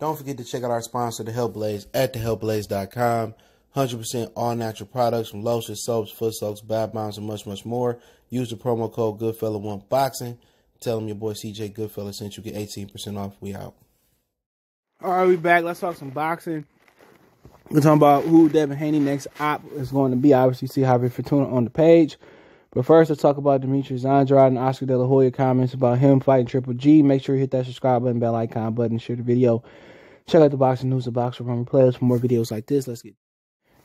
Don't forget to check out our sponsor, The Health Blaze, at thehealthblaze.com. 100% all natural products from lotions, soaps, foot soaks, bath bombs, and much, much more. Use the promo code Goodfella1Boxing. Tell them your boy CJ Goodfella sent you. Get 18% off. We out. All right, we back. Let's talk some boxing. We're talking about who Devin Haney next op is going to be. Obviously, you see Javier Fortuna on the page. But first, let's talk about Demetrius Andrade and Oscar De La Hoya comments about him fighting Triple G. Make sure you hit that subscribe button, bell icon button, share the video. Check out the Boxing News, the Boxer Roman Players for more videos like this. Let's get.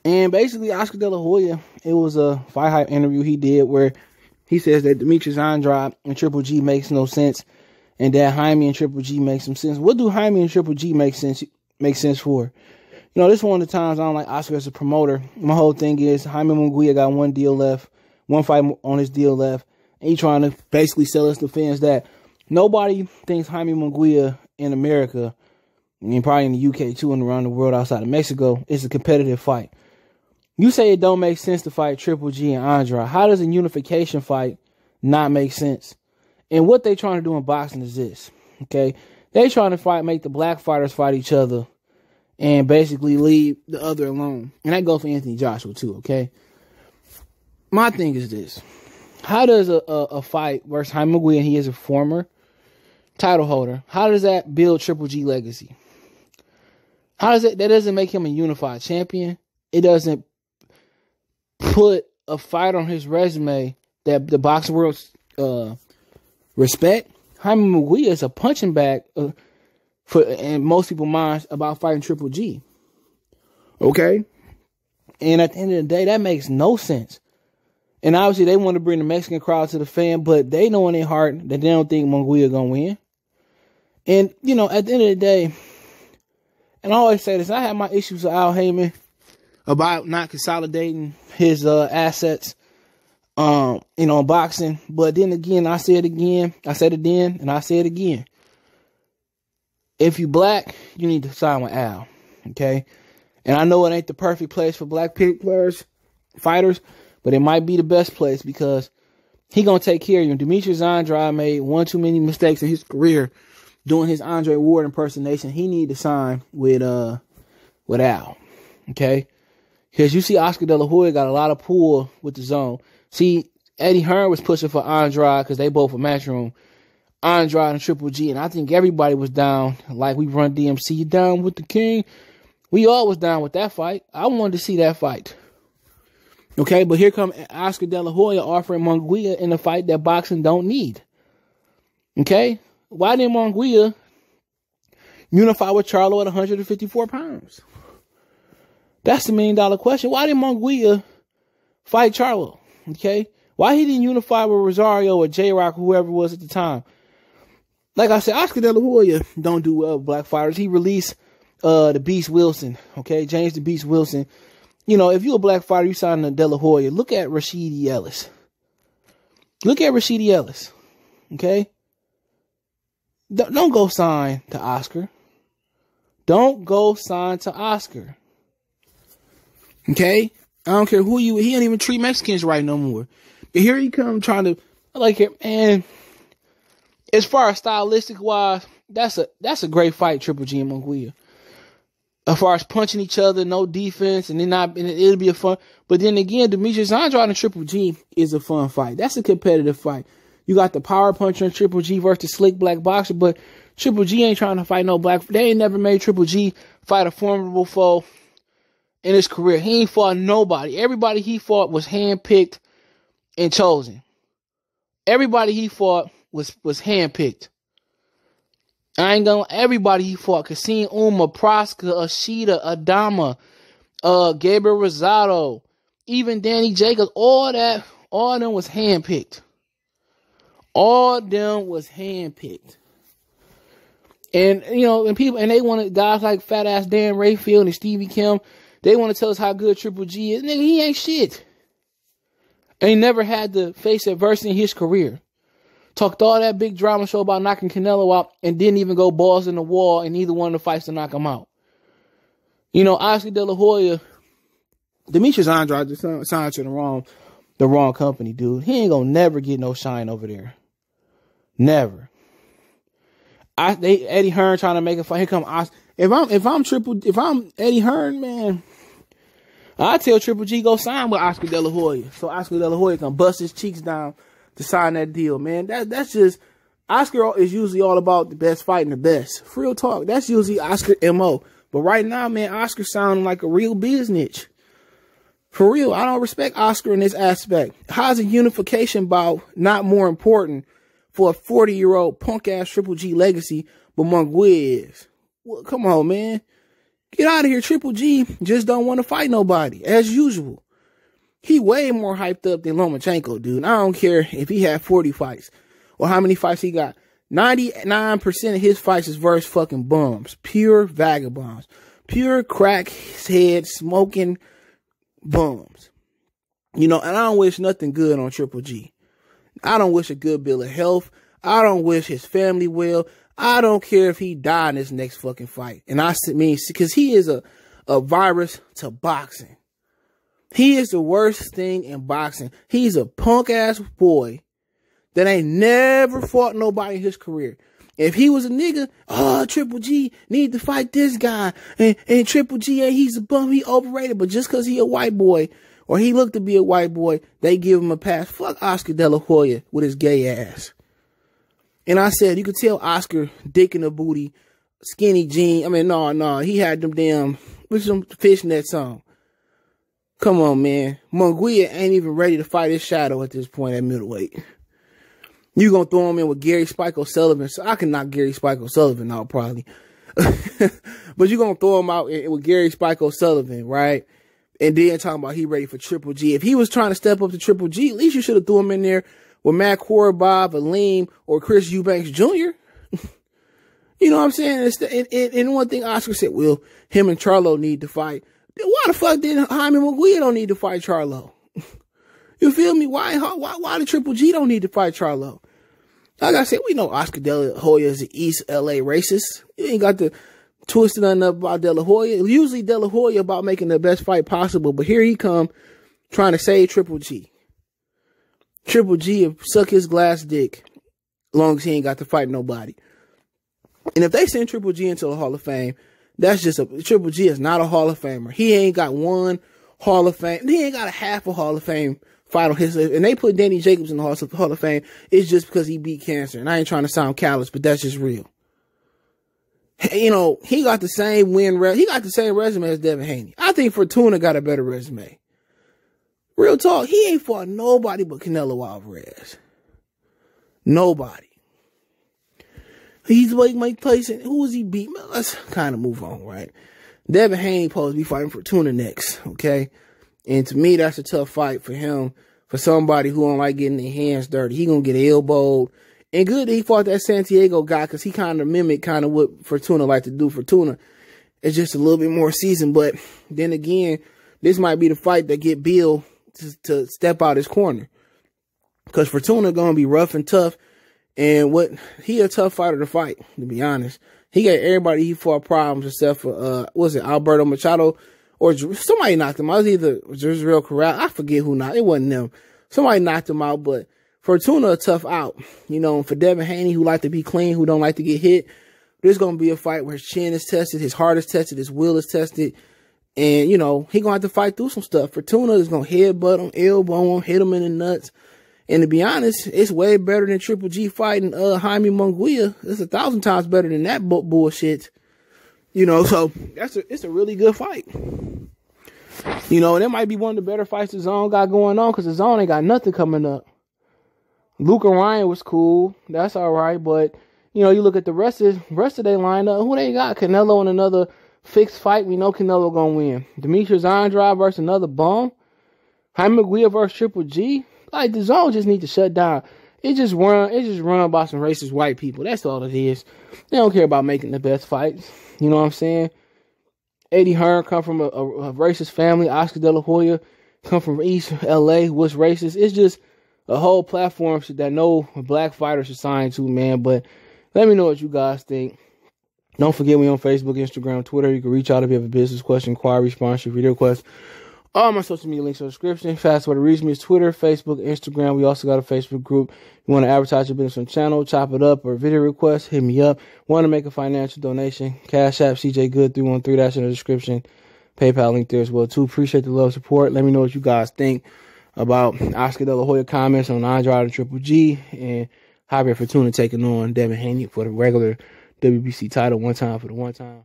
And basically, Oscar De La Hoya, it was a Fight Hype interview he did where he says that Demetrius Andrade and Triple G makes no sense, and that Haney and Triple G make some sense. What do Haney and Triple G make sense for? You know, this is one of the times I don't like Oscar as a promoter. My whole thing is Jaime Munguia got one deal left, one fight on his deal left, and he's trying to basically sell us to fans that nobody thinks Jaime Munguia in America, I mean, probably in the UK too and around the world outside of Mexico, is a competitive fight. You say it don't make sense to fight Triple G and Andrade. How does a unification fight not make sense? And what they trying to do in boxing is this, okay? They trying to make the black fighters fight each other and basically leave the other alone. And that goes for Anthony Joshua too, okay? My thing is this. How does a fight versus Jaime Munguia, and he is a former title holder, how does that build Triple G legacy? How does that doesn't make him a unified champion? It doesn't put a fight on his resume that the boxing world respect. Jaime Munguia is a punching bag in most people's minds about fighting Triple G. Okay? And at the end of the day, that makes no sense. And obviously, they want to bring the Mexican crowd to the fan, but they know in their heart that they don't think Munguia going to win. And, you know, at the end of the day, and I always say this, I have my issues with Al Heyman about not consolidating his assets, in boxing. But then again, I say it again. I said it then, and I say it again. If you black, you need to sign with Al, okay? And I know it ain't the perfect place for black fighters, but it might be the best place because he gonna take care of you. Demetrius Andrade made one too many mistakes in his career doing his Andre Ward impersonation. He need to sign with Al, okay? Because you see Oscar De La Hoya got a lot of pull with the zone. See, Eddie Hearn was pushing for Andrade because they both were Matchroom. Andrade and Triple G, and I think everybody was down, like we run DMC down with the King. We all was down with that fight. I wanted to see that fight. Okay, but here come Oscar De La Hoya offering Munguia in a fight that boxing don't need. Okay? Why didn't Munguia unify with Charlo at 154 pounds? That's the $1 million question. Why didn't Munguia fight Charlo? Okay? Why he didn't unify with Rosario or J-Rock, whoever it was at the time? Like I said, Oscar De La Hoya don't do well with black fighters. He released the Beast Wilson, okay? James the Beast Wilson. You know, if you're a black fighter, you sign to De La Hoya. Look at Rashidi Ellis. Look at Rashidi Ellis, okay? Don't go sign to Oscar. Don't go sign to Oscar. Okay? I don't care who you, he don't even treat Mexicans right no more. But here he come trying to, like him, and as far as stylistic wise, that's a great fight, Triple G and Munguia. As far as punching each other, no defense, and it'll be a fun. But then again, Demetrius Andrade and Triple G is a fun fight. That's a competitive fight. You got the power puncher and Triple G versus slick black boxer, but Triple G ain't trying to fight no black. They ain't never made Triple G fight a formidable foe in his career. He ain't fought nobody. Everybody he fought was handpicked and chosen. Everybody he fought was handpicked. I ain't gonna, everybody he fought, Kassim Uma, Proska, Ashita, Adama, Gabriel Rosado, even Danny Jacobs, all of them was handpicked. All of them was handpicked. And, you know, and they wanted guys like fat ass Dan Rayfield and Stevie Kim, they want to tell us how good Triple G is. Nigga, he ain't shit. And he never had to face adversity in his career. Talked all that big drama show about knocking Canelo out and didn't even go balls in the wall in either one of the fights to knock him out. You know, Oscar De La Hoya, Demetrius Andrade just signed to the wrong company, dude. He ain't gonna never get no shine over there. Never. Eddie Hearn trying to make a fight. Here come Oscar. If I'm Eddie Hearn, man, I tell Triple G go sign with Oscar De La Hoya, so Oscar De La Hoya can bust his cheeks down to sign that deal, man. That's just Oscar is usually all about the best fighting the best. For real talk, that's usually Oscar MO. But right now, man, Oscar sounding like a real business. For real, I don't respect Oscar in this aspect. How's a unification bout not more important for a 40-year-old punk-ass Triple G legacy, but Munguia is? Well, come on, man. Get out of here. Triple G just don't want to fight nobody, as usual. He way more hyped up than Lomachenko, dude. I don't care if he had 40 fights or how many fights he got. 99% of his fights is versus fucking bums. Pure vagabonds. Pure crackhead smoking bums. You know, and I don't wish nothing good on Triple G. I don't wish a good bill of health. I don't wish his family well. I don't care if he die in this next fucking fight. And I mean, because he is a virus to boxing. He is the worst thing in boxing. He's a punk ass boy that ain't never fought nobody in his career. If he was a nigga, Triple G need to fight this guy. And Triple G, he's a bum, he overrated. But just because he a white boy, or he looked to be a white boy, they give him a pass. Fuck Oscar De La Hoya with his gay ass. And I said, you could tell Oscar dick in the booty, skinny jean. I mean, no, he had them damn, with some fishnets on. Come on, man. Munguia ain't even ready to fight his shadow at this point at middleweight. You gonna throw him in with Gary Spike O'Sullivan. So I can knock Gary Spike O'Sullivan out probably. But you gonna throw him out with Gary Spike O'Sullivan, right? And then talking about he ready for Triple G. If he was trying to step up to Triple G, at least you should have threw him in there with Matt Korobov, Aleem, or Chris Eubanks Jr. You know what I'm saying? And one thing Oscar said, well, him and Charlo need to fight. Why the fuck did Jaime Munguia don't need to fight Charlo? You feel me? Why the Triple G don't need to fight Charlo? Like I said, we know Oscar De La Hoya is an East LA racist. You ain't got to twist nothing up about De La Hoya. Usually De La Hoya about making the best fight possible, but here he come trying to save Triple G. Triple G suck his glass dick as long as he ain't got to fight nobody. And if they send Triple G into the Hall of Fame, that's just Triple G is not a Hall of Famer. He ain't got one Hall of Fame. He ain't got a half a Hall of Fame fight on his list. And they put Danny Jacobs in the Hall of Fame. It's just because he beat cancer. And I ain't trying to sound callous, but that's just real. You know, he got the same he got the same resume as Devin Haney. I think Fortuna got a better resume. Real talk, he ain't fought nobody but Canelo Alvarez. Nobody. He's like Mike Tyson. Who was he beat? Let's kind of move on, right? Devin Haney supposed to be fighting Fortuna next, okay? And to me, that's a tough fight for him, for somebody who don't like getting their hands dirty. He gonna get elbowed. And good that he fought that Santiago guy, because he kind of mimicked kind of what Fortuna like to do. Fortuna is just a little bit more seasoned. But then again, this might be the fight that get Bill to step out his corner. Because Fortuna going to be rough and tough. And he a tough fighter to fight, to be honest. He got everybody he fought problems except for, Alberto Machado? Or somebody knocked him out. It was either Israel Corral. I forget who knocked. It wasn't them. Somebody knocked him out, but Fortuna a tough out. You know, for Devin Haney, who like to be clean, who don't like to get hit, there's going to be a fight where his chin is tested, his heart is tested, his will is tested. And, you know, he going to have to fight through some stuff. Fortuna is going to headbutt him, elbow him, hit him in the nuts. And to be honest, it's way better than Triple G fighting Jaime Munguia. It's 1,000 times better than that bullshit. You know, so it's a really good fight. You know, and it might be one of the better fights the Zone got going on, because the Zone ain't got nothing coming up. Luke and Ryan was cool. That's all right. But, you know, you look at the rest of their lineup. Who they got? Canelo in another fixed fight. We know Canelo going to win. Demetrius Andrade versus another bum. Jaime Munguia versus Triple G. Like, the Zone just need to shut down. It just run by some racist white people. That's all it is. They don't care about making the best fights. You know what I'm saying? Eddie Hearn come from a racist family. Oscar De La Hoya come from East LA, was racist. It's just a whole platform that no black fighter should sign to, man. But let me know what you guys think. Don't forget, we on Facebook, Instagram, Twitter. You can reach out if you have a business question, inquiry, sponsorship, video request. All my social media links are in the description. Fast way to reach me is Twitter, Facebook, Instagram. We also got a Facebook group. You want to advertise your business on the channel, chop it up, or video request, hit me up. Want to make a financial donation, Cash App, CJ Good 313. That's in the description. PayPal link there as well, too. Appreciate the love, support. Let me know what you guys think about Oscar De La Hoya comments on Andrade and Triple G, and Javier Fortuna taking on Devin Haney for the regular WBC title one time for the one time.